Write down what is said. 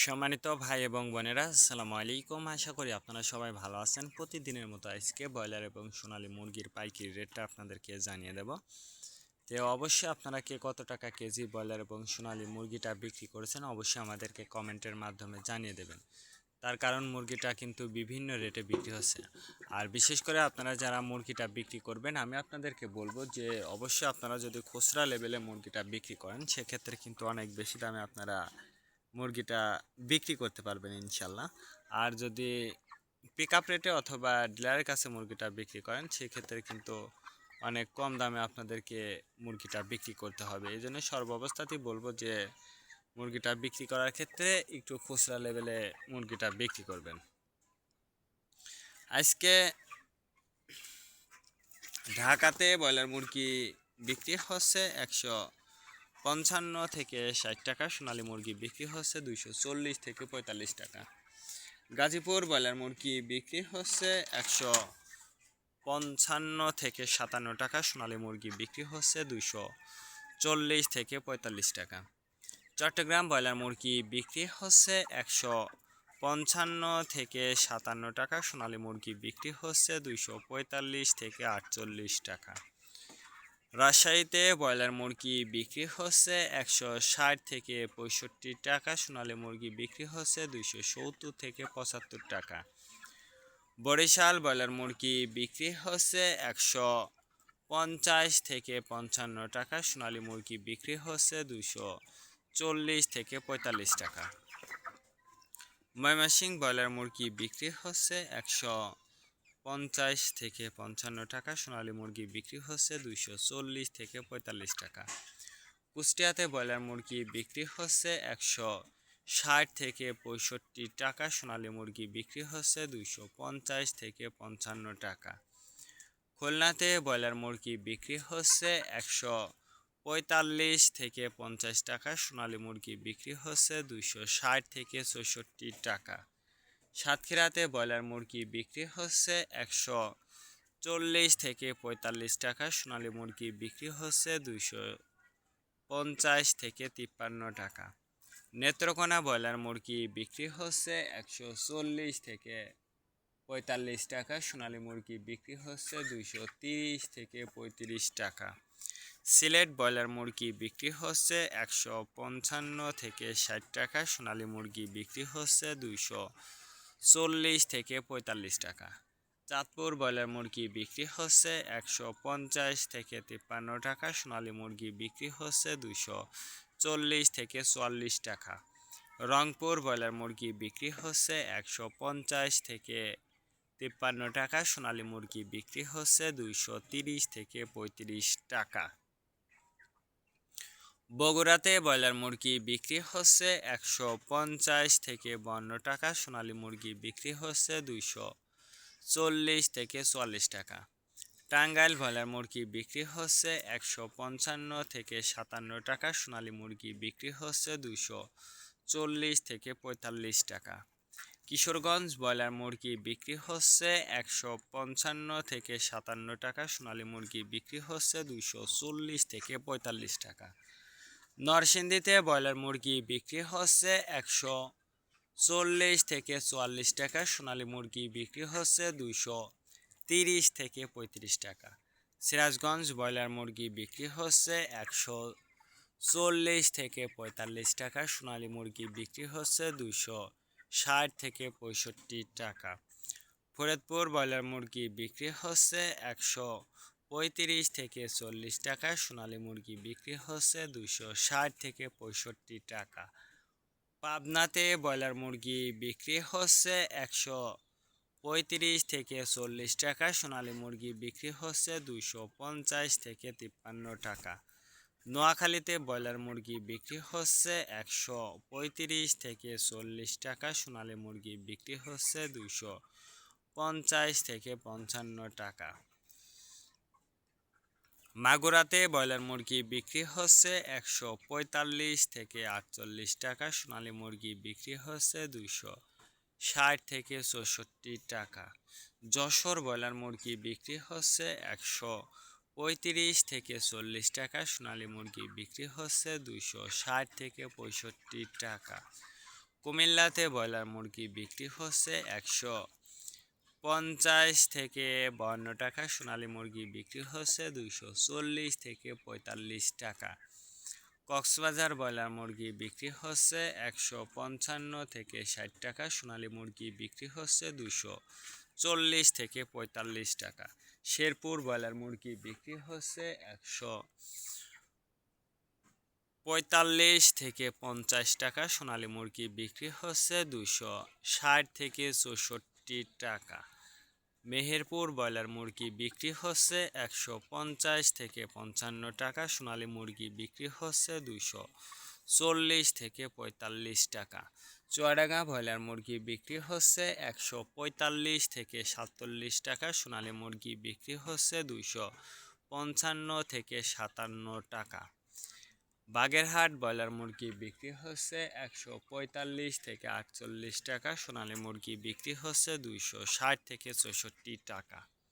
সম্মানিত ভাই এবং বোনেরা, আসসালামু আলাইকুম। আশা করি আপনারা সবাই ভালো আছেন। প্রতিদিনের মতো আজকে ব্রয়লার এবং সোনালী মুরগির পাইকারি রেটটা আপনাদেরকে জানিয়ে দেব। তো অবশ্যই আপনারা কে কত টাকা কেজি ব্রয়লার এবং সোনালী মুরগিটা বিক্রি করেছেন অবশ্যই আমাদেরকে কমেন্টের মাধ্যমে জানিয়ে দেবেন। তার কারণ মুরগিটা কিন্তু বিভিন্ন রেটে বিক্রি হচ্ছে। আর বিশেষ করে আপনারা যারা মুরগিটা বিক্রি করবেন, আমি আপনাদেরকে বলবো যে অবশ্যই আপনারা যদি খুচরা লেভেলে মুরগিটা বিক্রি করেন সেক্ষেত্রে কিন্তু অনেক বেশি দামে আপনারা মুরগিটা বিক্রি করতে পারবেন ইনশাল্লাহ। আর যদি পিক আপ রেটে অথবা ডিলারের কাছে মুরগিটা বিক্রি করেন সেক্ষেত্রে কিন্তু অনেক কম দামে আপনাদেরকে মুরগিটা বিক্রি করতে হবে। এই জন্য সর্বাবস্থাতেই বলবো যে মুরগিটা বিক্রি করার ক্ষেত্রে একটু খুচরা লেভেলে মুরগিটা বিক্রি করবেন। আজকে ঢাকাতে ব্রয়লার মুরগি বিক্রি হচ্ছে 155 থেকে 60 টাকা, সোনালী মুরগি বিক্রি হচ্ছে 240 থেকে 45 টাকা। গাজীপুর ব্রয়লার মুরগি বিক্রি হচ্ছে 155 থেকে 57 টাকা, সোনালী মুরগি বিক্রি হচ্ছে 240 থেকে 45 টাকা। চট্টগ্রাম ব্রয়লার মুরগি বিক্রি হচ্ছে 155 থেকে 57 টাকা, সোনালী মুরগি বিক্রি হচ্ছে 245 থেকে 48 টাকা। রাজশাহীতে ব্রয়লার মুরগি বিক্রি হচ্ছে 160 থেকে 65 টাকা, সোনালী মুরগি বিক্রি হচ্ছে 270 থেকে 75 টাকা। বরিশাল ব্রয়লার মুরগি বিক্রি হচ্ছে 150 থেকে 55 টাকা, সোনালী মুরগি বিক্রি হচ্ছে 240 থেকে 45 টাকা। ময়মনসিংহ ব্রয়লার মুরগি বিক্রি হচ্ছে 150 থেকে 55 টাকা, সোনালী মুরগি বিক্রি হচ্ছে 240 থেকে 45 টাকা। কুষ্টিয়াতে ব্রয়লার মুরগি বিক্রি হচ্ছে 160 থেকে 65 টাকা, সোনালী মুরগি বিক্রি হচ্ছে 250 থেকে 55 টাকা। খুলনাতে ব্রয়লার মুরগি বিক্রি হচ্ছে 145 থেকে 50 টাকা, সোনালী মুরগি বিক্রি হচ্ছে 260 থেকে 64 টাকা। সাতক্ষীরাতে ব্রয়লার মুরগি বিক্রি হচ্ছে 140 থেকে 45 টাকা, সোনালী মুরগি বিক্রি হচ্ছে 250 থেকে 53 টাকা। নেত্রকোনা ব্রয়লার মুরগি বিক্রি হচ্ছে 140 থেকে 45 টাকা, সোনালী মুরগি বিক্রি হচ্ছে 230 থেকে 35 টাকা। সিলেট ব্রয়লার মুরগি বিক্রি হচ্ছে 155 থেকে 60 টাকা, সোনালী মুরগি বিক্রি হচ্ছে 240 থেকে 45 টাকা। চাঁদপুর ব্রয়লার মুরগি বিক্রি হচ্ছে 150 থেকে 53 টাকা, সোনালী মুরগি বিক্রি হচ্ছে 240 থেকে 44 টাকা। রংপুর ব্রয়লার মুরগি বিক্রি হচ্ছে 150 থেকে 53 টাকা, সোনালী মুরগি বিক্রি হচ্ছে 230 থেকে 35 টাকা। বগুড়াতে ব্রয়লার মুরগি বিক্রি হচ্ছে 150 থেকে 52 টাকা, সোনালী মুরগি বিক্রি হচ্ছে 240 থেকে 44 টাকা। টাঙ্গাইল ব্রয়লার মুরগি বিক্রি হচ্ছে 155 থেকে 57 টাকা, সোনালী মুরগি বিক্রি হচ্ছে 240 থেকে 45 টাকা। কিশোরগঞ্জ ব্রয়লার মুরগি বিক্রি হচ্ছে 155 থেকে 57 টাকা, সোনালী মুরগি বিক্রি হচ্ছে 240 থেকে 45 টাকা। নরসিংদীতে ব্রয়লার মুরগি বিক্রি হচ্ছে 140 থেকে 44 টাকা, সোনালী মুরগি বিক্রি হচ্ছে 230 থেকে 35 টাকা। সিরাজগঞ্জ ব্রয়লার মুরগি বিক্রি হচ্ছে 140 থেকে 45 টাকা, সোনালী মুরগি বিক্রি হচ্ছে 260 থেকে 65 টাকা। ফরিদপুর ব্রয়লার মুরগি বিক্রি হচ্ছে 135 থেকে 40 টাকা, সোনালী মুরগি বিক্রি হচ্ছে 260 থেকে 65 টাকা। পাবনাতে ব্রয়লার মুরগি বিক্রি হচ্ছে 135 থেকে 40 টাকা, সোনালী মুরগি বিক্রি হচ্ছে 250 থেকে 53 টাকা। নোয়াখালীতে ব্রয়লার মুরগি বিক্রি হচ্ছে 135 থেকে 40 টাকা, সোনালী মুরগি বিক্রি হচ্ছে 250 থেকে 55 টাকা। মাগুরাতে ব্রয়লার মুরগি বিক্রি হচ্ছে 145 থেকে 48 টাকা, সোনালী মুরগি বিক্রি হচ্ছে 260 থেকে 64 টাকা। যশোর ব্রয়লার মুরগি বিক্রি হচ্ছে 135 থেকে 40 টাকা, সোনালী মুরগি বিক্রি হচ্ছে 260 থেকে 65 টাকা। কুমিল্লাতে ব্রয়লার মুরগি বিক্রি হচ্ছে 150 থেকে 52 টাকা, সোনালী মুরগি বিক্রি হচ্ছে 240 থেকে 45 টাকা। কক্সবাজার ব্রয়লার মুরগি বিক্রি হচ্ছে 155 থেকে 60 টাকা, সোনালী মুরগি বিক্রি হচ্ছে 240 থেকে 45 টাকা। শেরপুর ব্রয়লার মুরগি বিক্রি হচ্ছে 145 থেকে 50 টাকা, সোনালী মুরগি বিক্রি হচ্ছে 260 থেকে 64 টাকা। মেহেরপুর ব্রয়লার মুরগি বিক্রি হচ্ছে 150 থেকে 55 টাকা, সোনালী মুরগি বিক্রি হচ্ছে 240 থেকে 45 টাকা। চুয়াডাঙ্গা ব্রয়লার মুরগি বিক্রি হচ্ছে 145 থেকে 47 টাকা, সোনালী মুরগি বিক্রি হচ্ছে 255 থেকে 57 টাকা। বাগেরহাট ব্রয়লার মুরগি বিক্রি হচ্ছে 145 থেকে 48 টাকা, সোনালী মুরগি বিক্রি হচ্ছে 260 থেকে 64 টাকা।